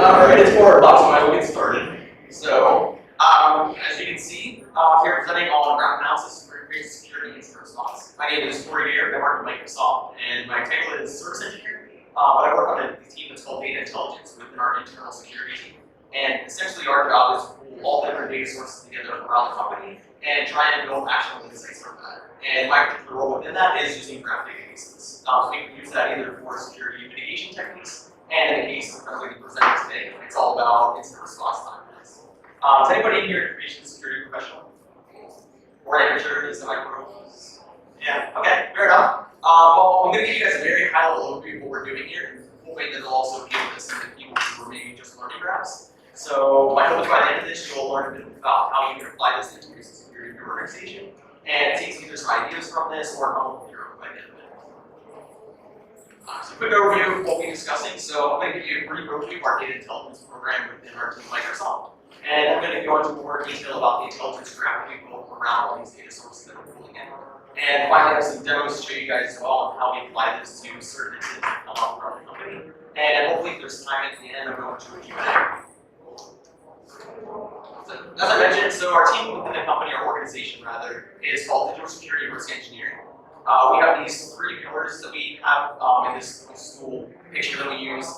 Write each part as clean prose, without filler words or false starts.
Alright, it's 4 o'clock, so I will get started. So, as you can see, here presenting on graph analysis for information security incident response. My name is Cory Gehr, I work at Microsoft, and my title is Service Engineer. But I work on a team that's called Data Intelligence within our internal security team. And essentially, our job is to pull all different data sources together around the company and try and build actionable insights from that. And my particular role within that is using graph databases. We can use that either for security mitigation techniques, and in the case of what we presented today, it's all about incident response timelines. Is anybody in here information security professional? Or amateur, is that pros? Yeah, okay, fair enough. Well, I'm going to give you guys a very high level overview of what we're doing here, and hopefully that will also give this to people who are maybe just learning graphs. So my hope is by the end of this, you'll learn a bit about how you can apply this into security in your organization, and take either some ideas from this or come up with your own by the end of it. So a quick overview of what we're discussing. So I'm going to give you a brief overview of our data intelligence program within our team Microsoft. And I'm going to go into more detail about the intelligence graph we built around all these data sources that we're pulling in. And finally, I have some demos to show you guys as well on how we apply this to certain incidents that come up throughout the company. And hopefully, if there's time at the end, I'm going to a Q&A. So, as I mentioned, so our team within the company, our organization rather, is called Digital Security and Risk Engineering. We have these 3 pillars that we have in this school picture that we use.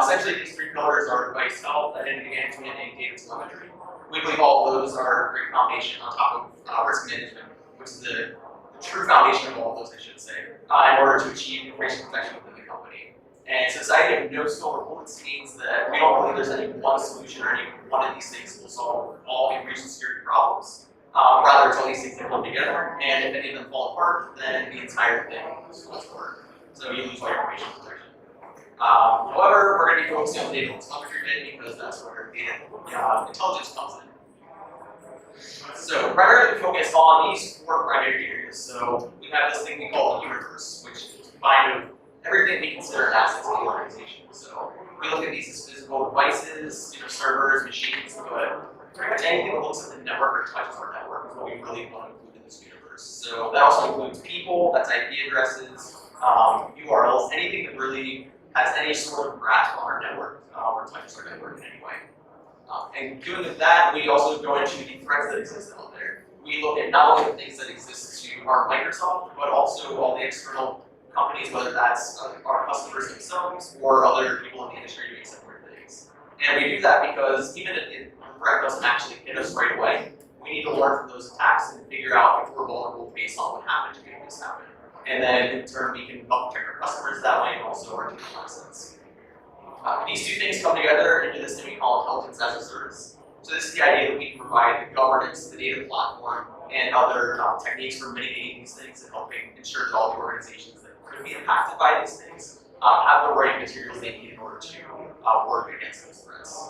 Essentially, these 3 pillars are device health, identity management, and data telemetry. We believe all of those are a great foundation on top of risk management, which is the true foundation of all of those, I should say, in order to achieve information protection within the company. And so this idea of no silver bullets means that we don't believe there's any one solution or any one of these things that will solve all information security problems. Rather, it's all these things that come together, and if any of them fall apart, then the entire thing falls apart. So you lose all your information protection. However, we're going to be focusing on data telemetry bit because that's where data intelligence comes in. So primarily we focus on these 4 primary areas. So we have this thing we call the universe, which is defined of everything we consider assets in the organization. So we look at these as physical devices, servers, machines, but pretty much anything that looks at the network or touches our network is what we really want to include in this universe. So that also includes people, that's IP addresses, URLs, anything that really has any sort of grasp on our network or touches our network in any way. And doing that, we also go into the threats that exist out there. We look at not only the things that exist to our Microsoft, but also all the external companies, whether that's our customers themselves or other people in the industry doing similar things. And we do that because even if the threat doesn't actually hit us right away, we need to learn from those attacks and figure out if we're vulnerable based on what happened to make this happen. And then in turn, we can help protect our customers that way and also our digital assets. These 2 things come together into this thing we call intelligence as a service. So this is the idea that we can provide the governance, the data platform, and other techniques for mitigating these things and helping ensure that all the organizations that could be impacted by these things have the right materials they need in order to work against those threats.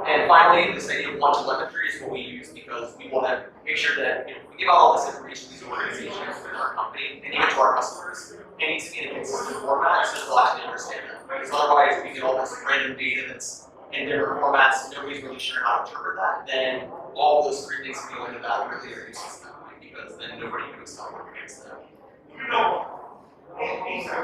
And finally, this idea of one telemetry is what we use because we want to make sure that we give out all this information to these organizations within our company and even to our customers. It needs to be in a consistent format so that they'll actually understand that. Because otherwise, we get all this random data that's in different formats, nobody's really sure how to interpret that, then all those 3 things can go into that really are useless that way because then nobody knows how to work against them.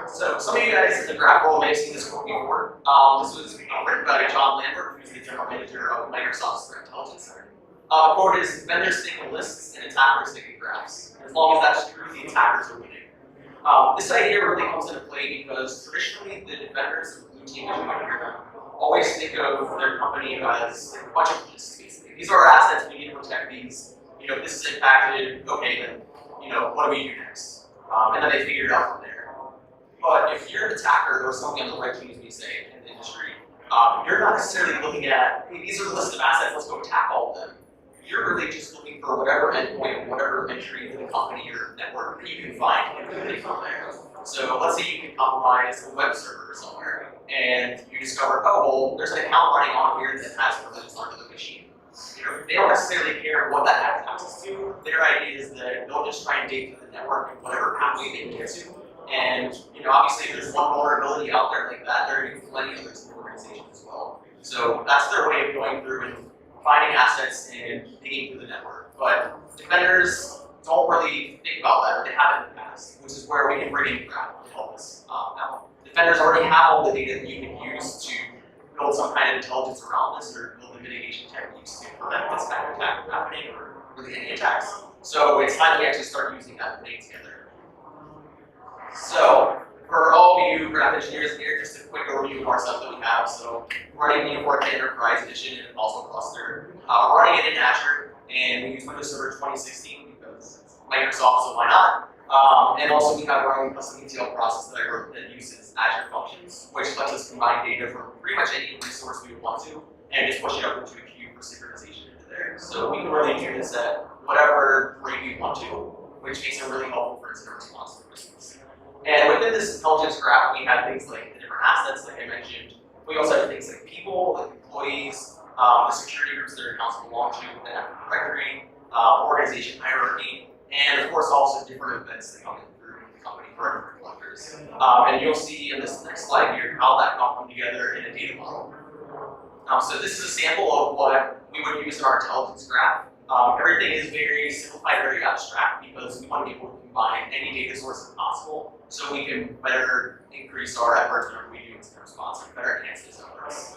So some of you guys in the graph world may have seen this quote before. This was written by John Lambert, who's the general manager of Microsoft's Threat Intelligence Center. The quote is, vendors stick in lists and attackers stick in graphs. As long as that's true, the attackers are winning. This idea really comes into play because traditionally the defenders of the blue team, as you might hear them, always think of their company as a bunch of lists, basically. These are our assets, we need to protect these. This is impacted, okay, then, what do we do next? And then they figure it out from there. But if you're an attacker or something on the red team, as we say in the industry, you're not necessarily looking at, hey, these are the list of assets, let's go attack all of them. You're really just looking for whatever endpoint, whatever entry into the company or network that you can find and moving from there. So let's say you can compromise a web server somewhere, and you discover, oh, well, there's an account running on here that has privileges onto the machine. They don't necessarily care what that has access to. Their idea is that they'll just try and dig through the network in whatever pathway they can get to. And obviously, if there's one vulnerability out there like that, there are going to be plenty of others in the organization as well. So that's their way of going through and finding assets and digging through the network. But defenders don't really think about that, or they haven't in the past, which is where we can bring in graph to help us out. Defenders already have all the data that you can use to build some kind of intelligence around this or build the mitigation techniques to prevent this kind of attack from happening or really any attacks. So it's time we actually start using that thing together. So for all of you graph engineers here, just a quick overview of our stuff that we have. So we're running the Untitled Enterprise Edition and also cluster. We're running it in Azure, and we use Windows Server 2016 because it's Microsoft, so why not? And also we have our own custom ETL process that I wrote that uses Azure functions, which lets us combine data from pretty much any resource we would want to, and just push it up into a queue for synchronization into there. So we can really do this at whatever rate we want to, which makes it really helpful for incident response purposes. And within this intelligence graph, we have things like the different assets, like I mentioned. We also have things like people, like employees, the security groups that accounts belong to within that directory, organization hierarchy, and of course also different events that come in through the company for different collectors. And you'll see in this next slide here how that can all come together in a data model. So this is a sample of what we would use in our intelligence graph. Everything is very simplified, very abstract, because we want to be able to combine any data source as possible so we can better increase our efforts whenever we do incident response and better enhance those efforts.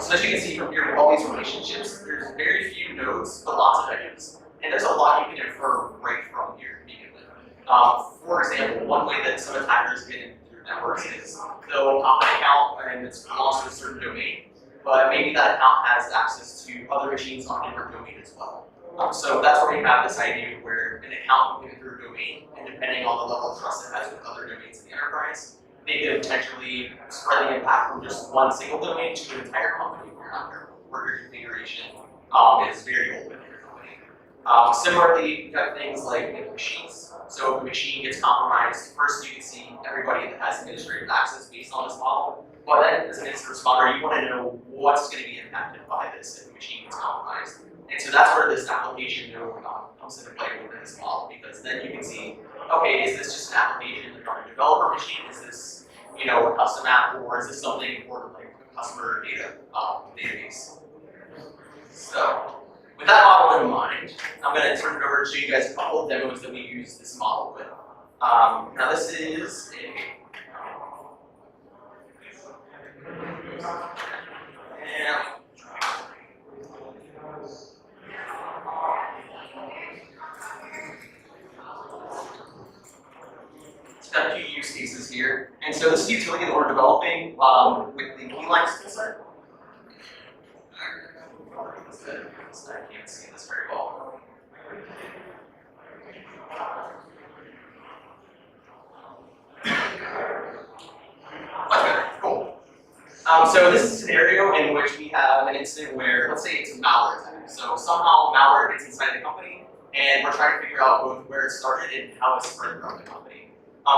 So as you can see from here, with all these relationships, there's very few nodes, but lots of edges. And there's a lot you can infer right from here to begin with. For example, one way that some attackers get in through networks is they'll pop an account and it belongs to a certain domain, but maybe that account has access to other machines on a different domain as well. So that's where we have this idea where an account can get through a domain, and depending on the level of trust it has with other domains in the enterprise, they could potentially spread the impact from just one single domain to an entire company if you're not careful, where your configuration is very old in your company. Similarly, you have things like machines. So if a machine gets compromised, first you can see everybody that has administrative access based on this model. But then as an incident responder, you want to know what's going to be impacted by this if a machine gets compromised. And so that's where this application node comes into play within this model, because then you can see, okay, is this just an application on a developer machine? Is this, a custom app, or is this something for like a customer data database? So with that model in mind, I'm going to turn it over to show you guys a couple of demos that we use this model with. Now this is it's got a few use cases here. And so this is utility that we're developing with the Keyline skill set. I can't see this very well. Much better. Cool. So this is a scenario in which we have an incident where, let's say it's a malware attack. So somehow malware gets inside the company, and we're trying to figure out both where it started and how it spread throughout the company.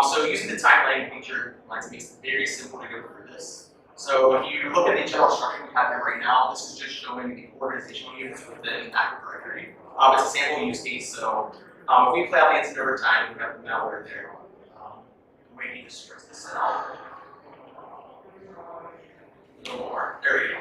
So using the timeline feature makes it very simple to go through this. So if you look at the general structure we have here right now, this is just showing the organizational units within Active Directory. It's a sample use case, so if we play out the incident over time, we have the malware there. We need to stress this out. A little more. There we go.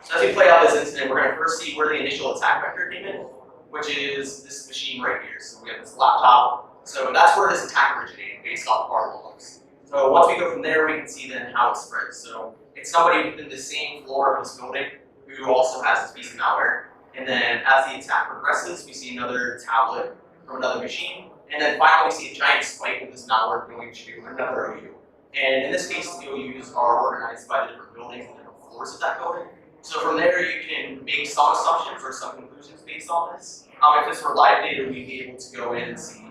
So as we play out this incident, we're going to first see where the initial attack vector came in, which is this machine right here. So we have this laptop. So that's where this attack originated, based off of our logs. So once we go from there, we can see then how it spreads. So it's somebody within the same floor of this building who also has this piece of malware. And then as the attack progresses, we see another tablet from another machine. And then finally, we see a giant spike of this malware going to another OU. And in this case, the OUs are organized by the different buildings and different floors of that building. So from there, you can make some assumptions or some conclusions based on this. If this were live data, we'd be able to go in and see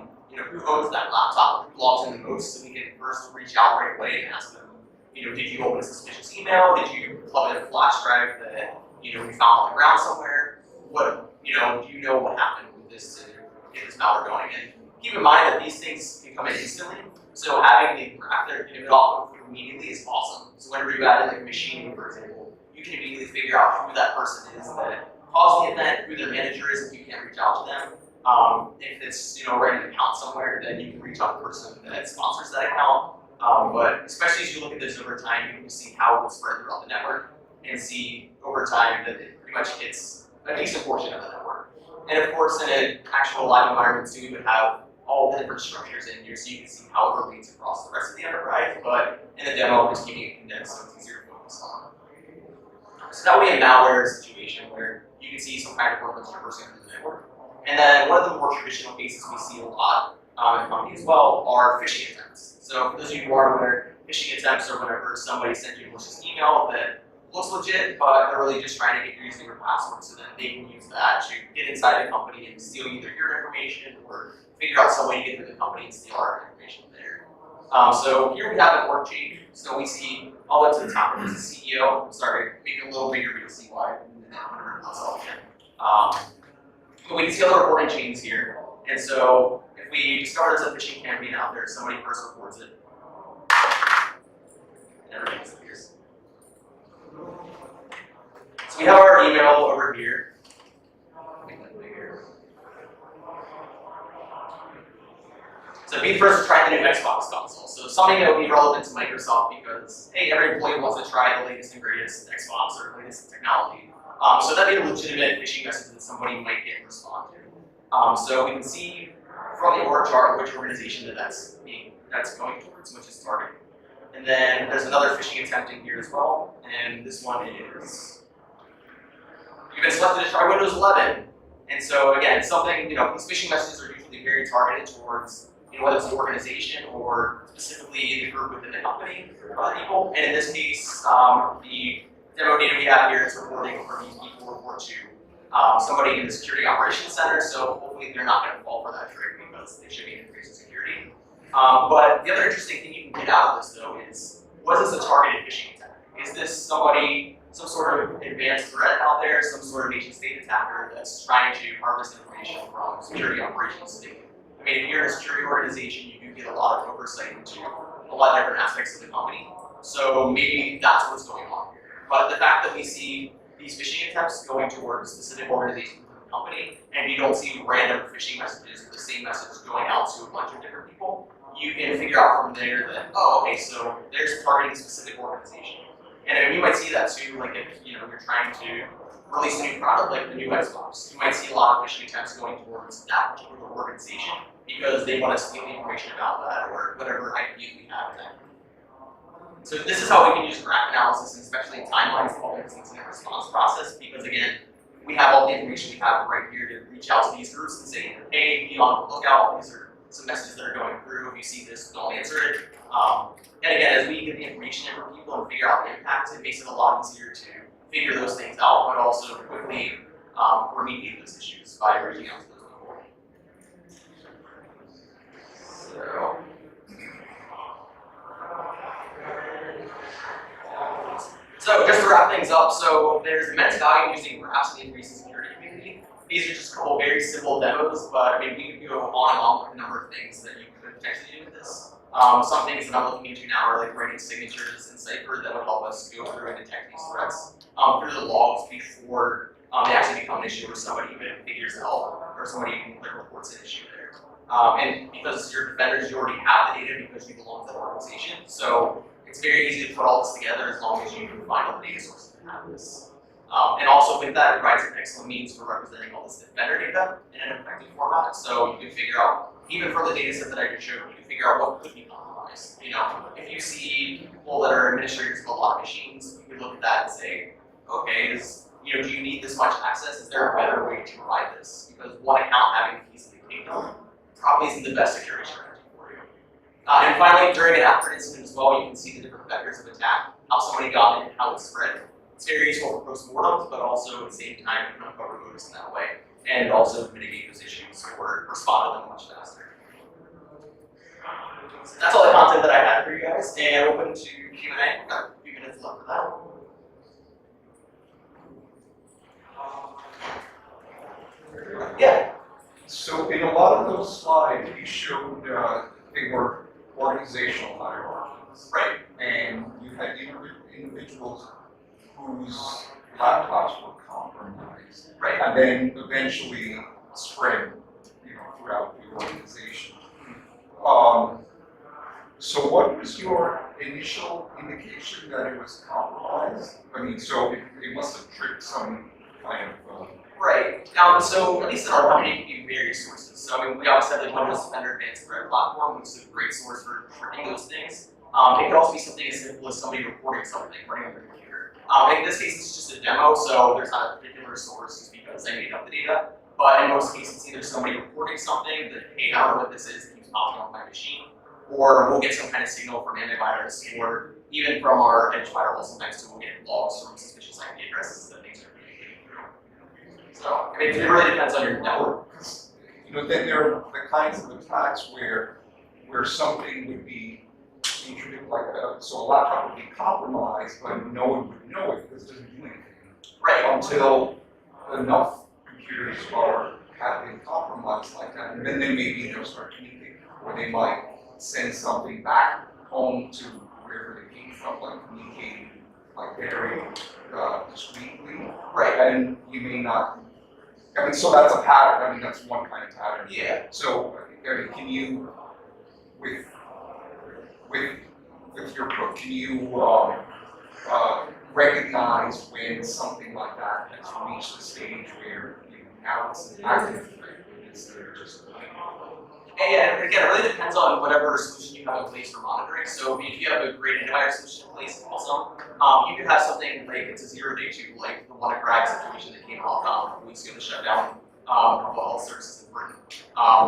who owns that laptop, who logs in the most, so we can first reach out right away and ask them, did you open a suspicious email? Did you plug in a flash drive that, we found on the ground somewhere? What, do you know what happened with this to get this malware going? And keep in mind that these things can come in instantly, so having the graph there to give it off immediately is awesome. So whenever you add in like a machine, for example, you can immediately figure out who that person is that caused the event, who their manager is if you can't reach out to them. If it's right an account somewhere, then you can reach out to the person that sponsors that account. But especially as you look at this over time, you can see how it will spread throughout the network and see over time that it pretty much hits a decent portion of the network. And of course, in an actual live environment too, we would have all the different structures in here so you can see how it relates across the rest of the enterprise, but in the demo, I'm just keeping it condensed so it's easier to focus on. So that would be a malware situation where you can see some kind of workloads traversing through the network. And then one of the more traditional cases we see a lot in the company as well are phishing attempts. So for those of you who are aware, phishing attempts are whenever somebody sends you a malicious email that looks legit, but they're really just trying to get your username or password so that they can use that to get inside the company and steal either your information or figure out some way to get through the company and steal our information there. So here we have an org change. So we see all the way to the top is the CEO. I'm sorry, make it a little bigger, but you'll see why. But we can see all the reporting chains here. And so if we discover there's a phishing campaign out there, somebody first reports it, and everything disappears. So we have our email over here. Make that bigger. So be the first to try the new Xbox console. So something that would be relevant to Microsoft because, hey, every employee wants to try the latest and greatest Xbox or latest technology. So that'd be a legitimate phishing message that somebody might get and respond to. So we can see from the org chart which organization that's going towards, which is targeting. And then there's another phishing attempt in here as well, and this one is, you've been selected to try Windows 11. And so again, something, these phishing messages are usually very targeted towards, whether it's the organization or specifically the group within the company or other people. And in this case, the demo data we have here is reporting for these people report to somebody in the security operations center. So hopefully they're not going to fall for that trick because they should be increasing security. But the other interesting thing you can get out of this though is, was this a targeted phishing attack? Is this somebody, some sort of advanced threat out there, some sort of nation state attacker that's trying to harvest information from security operations? I mean, if you're in a security organization, you do get a lot of oversight into a lot of different aspects of the company. So maybe that's what's going on here. But the fact that we see these phishing attempts going towards specific organizations within the company, and you don't see random phishing messages with the same message going out to a bunch of different people, you can figure out from there that, oh, okay, so there's targeting a specific organization. And you might see that too, like if you're trying to release a new product like the new Xbox, you might see a lot of phishing attempts going towards that particular organization because they want to steal the information about that or whatever IP we have in that. So this is how we can use graph analysis, and especially in timelines to all these things in the response process, because again, we have all the information we have right here to reach out to these groups and say, hey, be on the lookout, these are some messages that are going through, if you see this, don't answer it. And again, as we get the information in from people and figure out the impact, it makes it a lot easier to figure those things out, but also quickly remediate those issues by reaching out to those people. So just to wrap things up, so there's immense value in using graphs in the information security community. These are just a couple very simple demos, but I mean, we could go on and on with a number of things that you could potentially do with this. Some things that I'm looking into now are like writing signatures in Cypher that would help us go through and detect these threats through the logs before they actually become an issue or somebody even figures it out or somebody even reports an issue there. And because your defenders, you already have the data because you belong to the organization. So it's very easy to put all this together as long as you can find all the data sources that have this. And also with that, it provides an excellent means for representing all this defender data in an effective format. So you can figure out, even from the data set that I just showed, you can figure out what could be compromised. If you see people that are administrators of a lot of machines, you can look at that and say, okay, do you need this much access? Is there a better way to provide this? Because one account having easily taken probably isn't the best security strategy for you. And finally, during and after an incident as well, you can see the different vectors of attack, how somebody got in, how it spread. It's very useful for postmortems, but also at the same time, you can uncover motives in that way, and also mitigate those issues or respond to them much faster. So that's all the content that I had for you guys, and open to Q&A. We've got a few minutes left for that. Yeah. So in a lot of those slides, you showed they were organizational hierarchies, Right. And you had individuals whose laptops were compromised, Right. and then eventually spread, throughout the organization. So what was your initial indication that it was compromised? I mean, so it must have tripped some kind of. Right. So at least in our company, you can do various sources. So I mean, we obviously have the Windows Defender Advanced Threat Platform, which is a great source for tracking those things. It could also be something as simple as somebody reporting something running on their computer. In this case, it's just a demo, so there's not a particular source just because I made up the data. But in most cases, it's either somebody reporting something that, hey, I don't know what this is, it keeps popping on my machine, or we'll get some kind of signal from antivirus, or even from our edge firewall sometimes too, we'll get logs from suspicious IP addresses that things are communicating through. So, I mean, it really depends on your network. You know, then there are the kinds of attacks where something would be introduced, like so a laptop would be compromised, but no one would know it because it doesn't do anything. Right. Until enough computers have been compromised like that, and then maybe they'll start communicating, or they might send something back home to wherever they came from, like communicating like very discreetly. Right. And you may not. I mean, so that's a pattern. I mean, that's one kind of pattern. Yeah. So, I mean, can you, with your book, can you recognize when something like that has reached the stage where now it's an active threat instead of just And again, it really depends on whatever solution you have in place for monitoring. So if you have a great antivirus solution in place, also, you could have something like it's a 0-day 2, like the one at Greg situation that came out a couple weeks ago to shut down public health services in Britain,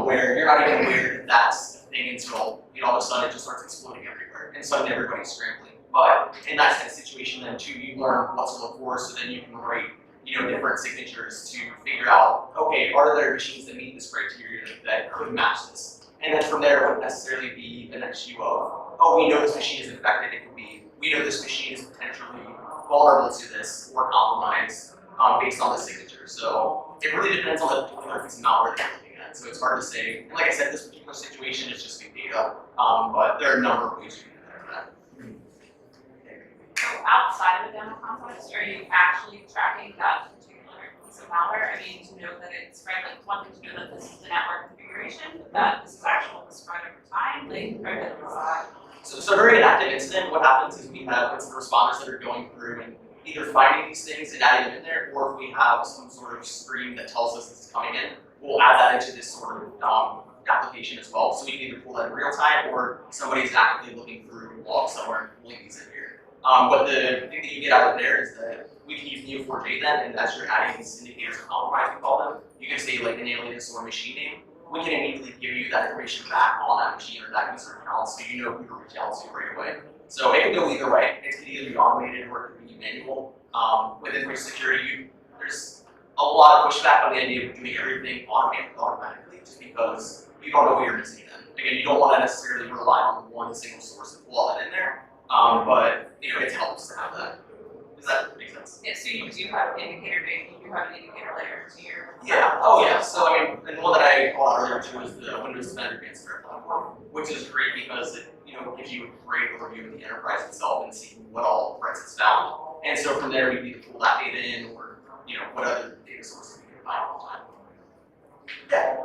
where you're not even aware that that's a thing until all of a sudden it just starts exploding everywhere, and suddenly everybody's scrambling. But in that kind of situation, then too, you learn what to look for, so then you can write different signatures to figure out, okay, are there machines that meet this criteria that could match this? And then from there, it wouldn't necessarily be an issue of, oh, we know this machine is infected. It could be, we know this machine is potentially vulnerable to this or compromised based on the signature. So it really depends on the particular piece of malware that you're looking at. So it's hard to say. And like I said, this particular situation is just big data, but there are a number of ways you can detect that. So outside of the demo context, are you actually tracking that particular piece of malware? I mean, to know that it's spread, like one thing to know that this is the network configuration, but that this is actual spread over time, like, or that this So during an active incident, what happens is we have incident responders that are going through and either finding these things and adding them in there, or if we have some sort of stream that tells us this is coming in, we'll add that into this sort of application as well. So we can either pull that in real time, or somebody's actively looking through logs somewhere and pulling these in here. But the thing that you get out of there is that we can use Neo4j then, and as you're adding these indicators of compromise, we call them, you can say like an alias or a machine name. We can immediately give you that information back on that machine or that user account, so you know who to reach out to right away. So it can go either way. It can either be automated or it can be manual. With information security, there's a lot of pushback on the idea of doing everything automatically, just because you don't know what you're missing then. Again, you don't want to necessarily rely on one single source to pull all that in there, but it helps to have that. Does that make sense? yeah, so you do have an indicator base, you do have an indicator layer to your Yeah. Oh yeah. So I mean, and the one that I called out earlier too is the Windows Defender Advanced Threat Platform, which is great because it gives you a great overview of the enterprise itself and see what all threats it's found. And so from there, we need to pull that data in, or what other data sources we can find all the time. Yeah.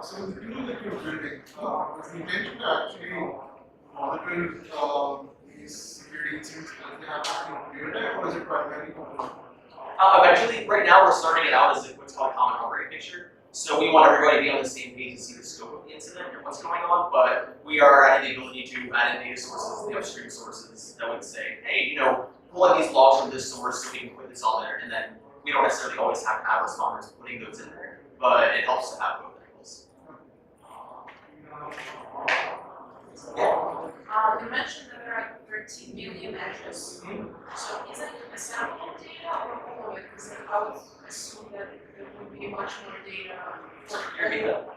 So the tool that you're building, is the intention to actually monitor these security incidents that they happen in real time, or is it primarily for Eventually, right now we're starting it out as what's called a common operating picture. So we want everybody to be on the same page to see the scope of the incident and what's going on, but we are adding the ability to add in data sources, the upstream sources that would say, hey, pull in these logs from this source so we can put this on there, and then we don't necessarily always have to have responders putting those in there, but it helps to have both angles. Yeah. You mentioned that there are 13 million edges. So is it a sample of data or all of it? Because I would assume that there would be much more data. Repeat that.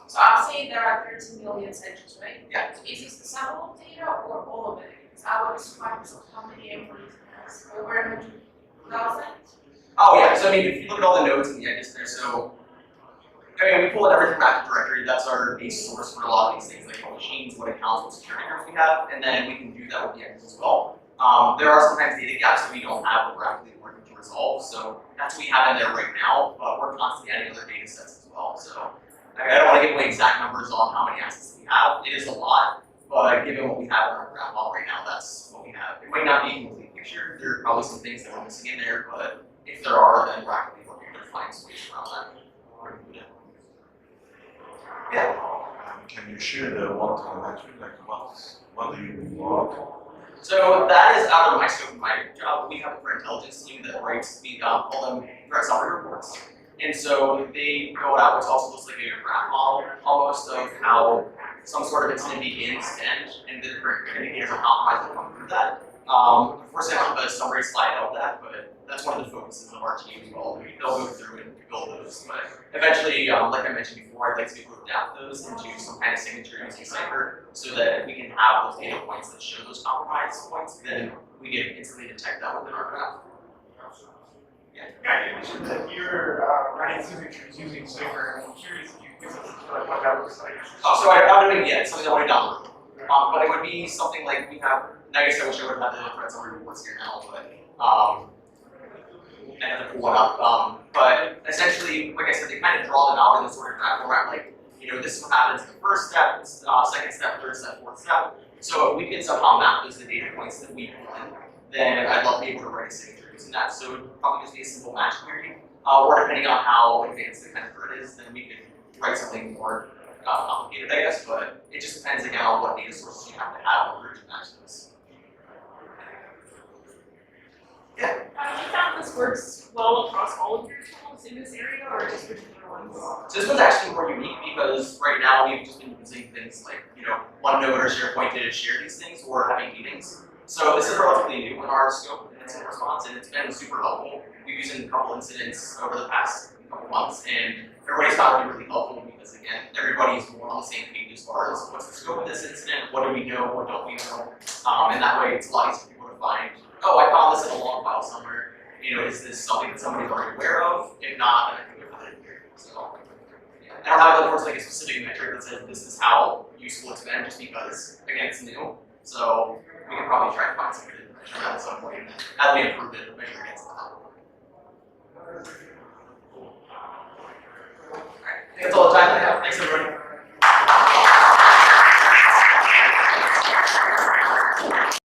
So I'm saying there are 13 million edges, right? Yeah. So is this a sample of data or all of it? Because I would assume how many employees it has. Over 100,000? Oh yeah, so I mean, if you look at all the nodes and the edges there, so we pull in everything from Active Directory. That's our base source for a lot of these things, like what machines, what accounts, what security groups we have, and then we can do that with the edges as well. There are sometimes data gaps that we don't have that we're actively working to resolve, so that's what we have in there right now, but we're constantly adding other data sets as well. So I don't want to give away exact numbers on how many assets we have. It is a lot, but given what we have in our graph model right now, that's what we have. It might not be a complete picture. There are probably some things that we're missing in there, but if there are, then we're actively working to find ways around that. Yeah. Can you share the one-time metric, like what do you log? So that is out of my scope of my job. We have a threat intelligence team that writes, we call them threat summary reports. And so they go out, which also looks like a graph model almost of how some sort of incident begins to end, and the different indicators of compromise that come through that. Of course, I don't have a summary slide of that, but that's one of the focuses of our team as well. They'll go through and build those. But eventually, like I mentioned before, I'd like to be able to adapt those into some kind of signature using Cypher so that we can have those data points that show those compromise points, then we can instantly detect that within our graph. Yeah, you mentioned that you're writing signatures using Cypher, and I'm curious if you could give us what that looks like. Oh, so I haven't doing it yet, something I want to download. But it would be something like we have, I guess I wish I would have had the thread summary reports here now, but I have to pull it up. But essentially, like I said, they kind of draw them out in this sort of graph format, like, this is what happens in the first step, second step, third step, fourth step. So if we can somehow map those to the data points that we pull in, then I'd love to be able to write a signature using that. So it would probably just be a simple match query, or depending on how advanced the kind of thread is, then we could write something more complicated, I guess, but it just depends again on what data sources you have to have in order to match those. Yeah. Have you found this works well across all of your tools in this area, or just particular ones? So this one's actually more unique because right now we've just been using things like, OneNote or SharePoint to share these things or having meetings. So this is relatively new in our scope and incident response, and it's been super helpful. We've used it in a couple incidents over the past couple months, and everybody's found it really helpful because, again, everybody's more on the same page as far as what's the scope of this incident, what do we know, what don't we know, and that way it's a lot easier for people to find, oh, I found this in a log file somewhere, is this something that somebody's already aware of? If not, then I can go for it here. So, yeah. I don't have, of course, like a specific metric that says this is how useful it's been, just because, again, it's new. So we can probably try to find something to measure that at some point as we improve it, measure it.